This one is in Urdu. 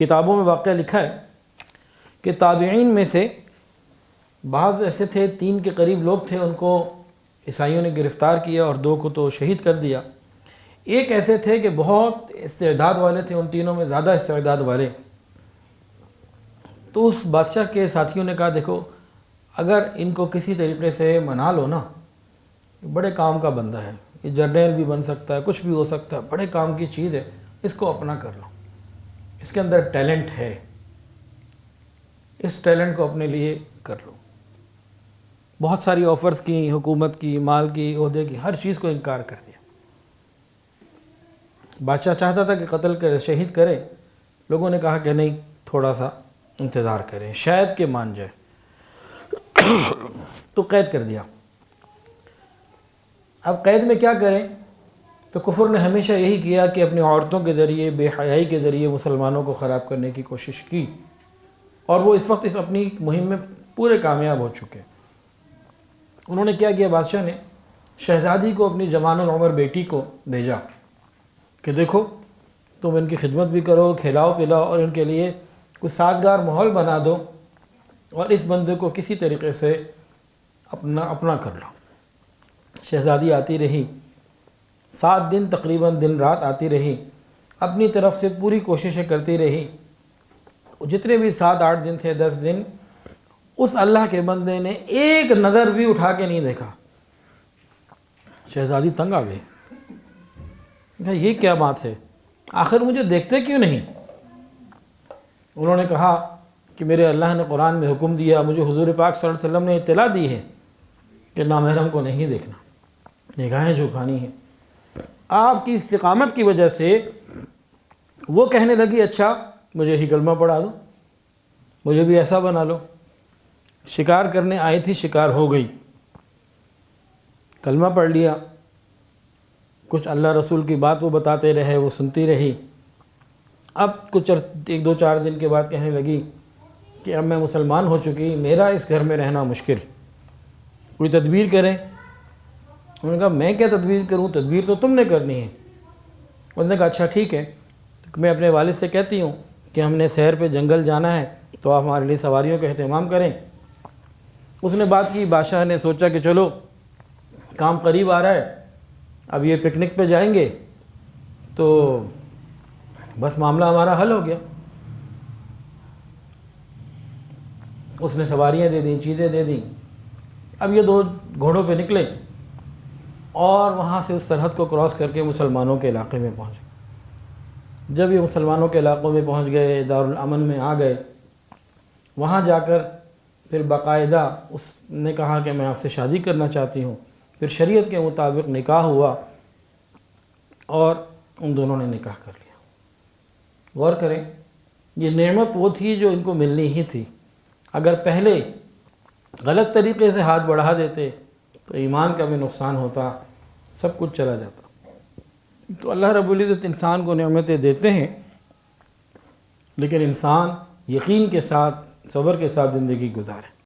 کتابوں میں واقعہ لکھا ہے کہ تابعین میں سے بعض ایسے تھے، 3 کے قریب لوگ تھے، ان کو عیسائیوں نے گرفتار کیا اور 2 کو تو شہید کر دیا۔ ایک ایسے تھے کہ بہت استعداد والے تھے، ان تینوں میں زیادہ استعداد والے۔ تو اس بادشاہ کے ساتھیوں نے کہا دیکھو اگر ان کو کسی طریقے سے منا لو نا، بڑے کام کا بندہ ہے، یہ جرنیل بھی بن سکتا ہے، کچھ بھی ہو سکتا ہے، بڑے کام کی چیز ہے، اس کو اپنا کر لو، اس کے اندر ٹیلنٹ ہے، اس ٹیلنٹ کو اپنے لیے کر لو۔ بہت ساری آفرز کی، حکومت کی، مال کی، عہدے کی، ہر چیز کو انکار کر دیا۔ بادشاہ چاہتا تھا کہ قتل کرے، شہید کرے، لوگوں نے کہا کہ نہیں، تھوڑا سا انتظار کریں، شاید کہ مان جائے، تو قید کر دیا۔ اب قید میں کیا کریں؟ تو کفر نے ہمیشہ یہی کیا کہ اپنی عورتوں کے ذریعے، بے حیائی کے ذریعے مسلمانوں کو خراب کرنے کی کوشش کی، اور وہ اس وقت اس اپنی مہم میں پورے کامیاب ہو چکے۔ انہوں نے کیا کیا؟ بادشاہ نے شہزادی کو، اپنی جوان العمر بیٹی کو بھیجا کہ دیکھو تم ان کی خدمت بھی کرو، کھلاؤ پلاؤ، اور ان کے لیے کچھ سازگار ماحول بنا دو، اور اس بندے کو کسی طریقے سے اپنا کر لو۔ شہزادی آتی رہی، 7 دن تقریباً دن رات آتی رہی، اپنی طرف سے پوری کوششیں کرتی رہی۔ جتنے بھی 7-8 دن تھے، 10 دن، اس اللہ کے بندے نے ایک نظر بھی اٹھا کے نہیں دیکھا۔ شہزادی تنگ آ گئی، کہا یہ کیا بات ہے، آخر مجھے دیکھتے کیوں نہیں؟ انہوں نے کہا کہ میرے اللہ نے قرآن میں حکم دیا، مجھے حضور پاک صلی اللہ علیہ وسلم نے اطلاع دی ہے کہ نامحرم کو نہیں دیکھنا، نگاہیں جھکانی ہیں۔ آپ کی استقامت کی وجہ سے وہ کہنے لگی اچھا مجھے ہی کلمہ پڑھا دو، مجھے بھی ایسا بنا لو۔ شکار کرنے آئی تھی، شکار ہو گئی، کلمہ پڑھ لیا، کچھ اللہ رسول کی بات وہ بتاتے رہے، وہ سنتی رہی۔ اب کچھ 1-2-4 دن کے بعد کہنے لگی کہ اب میں مسلمان ہو چکی، میرا اس گھر میں رہنا مشکل، کوئی تدبیر کریں۔ انہوں نے کہا میں کیا تدبیر کروں، تدبیر تو تم نے کرنی ہے۔ انہوں نے کہا اچھا ٹھیک ہے، میں اپنے والد سے کہتی ہوں کہ ہم نے سیر پہ جنگل جانا ہے، تو آپ ہمارے لیے سواریوں کا اہتمام کریں۔ اس نے بات کی، بادشاہ نے سوچا کہ چلو کام قریب آ رہا ہے، اب یہ پکنک پہ جائیں گے تو بس معاملہ ہمارا حل ہو گیا۔ اس نے سواریاں دے دیں، چیزیں دے دیں۔ اب یہ 2 گھوڑوں پہ نکلے اور وہاں سے اس سرحد کو کراس کر کے مسلمانوں کے علاقے میں پہنچ گئے۔ جب یہ مسلمانوں کے علاقوں میں پہنچ گئے، دارالامن میں آ گئے، وہاں جا کر پھر باقاعدہ اس نے کہا کہ میں آپ سے شادی کرنا چاہتی ہوں۔ پھر شریعت کے مطابق نکاح ہوا اور ان دونوں نے نکاح کر لیا۔ غور کریں، یہ نعمت وہ تھی جو ان کو ملنی ہی تھی۔ اگر پہلے غلط طریقے سے ہاتھ بڑھا دیتے تو ایمان کا بھی نقصان ہوتا، سب کچھ چلا جاتا۔ تو اللہ رب العزت انسان کو نعمتیں دیتے ہیں، لیکن انسان یقین کے ساتھ، صبر کے ساتھ زندگی گزارے۔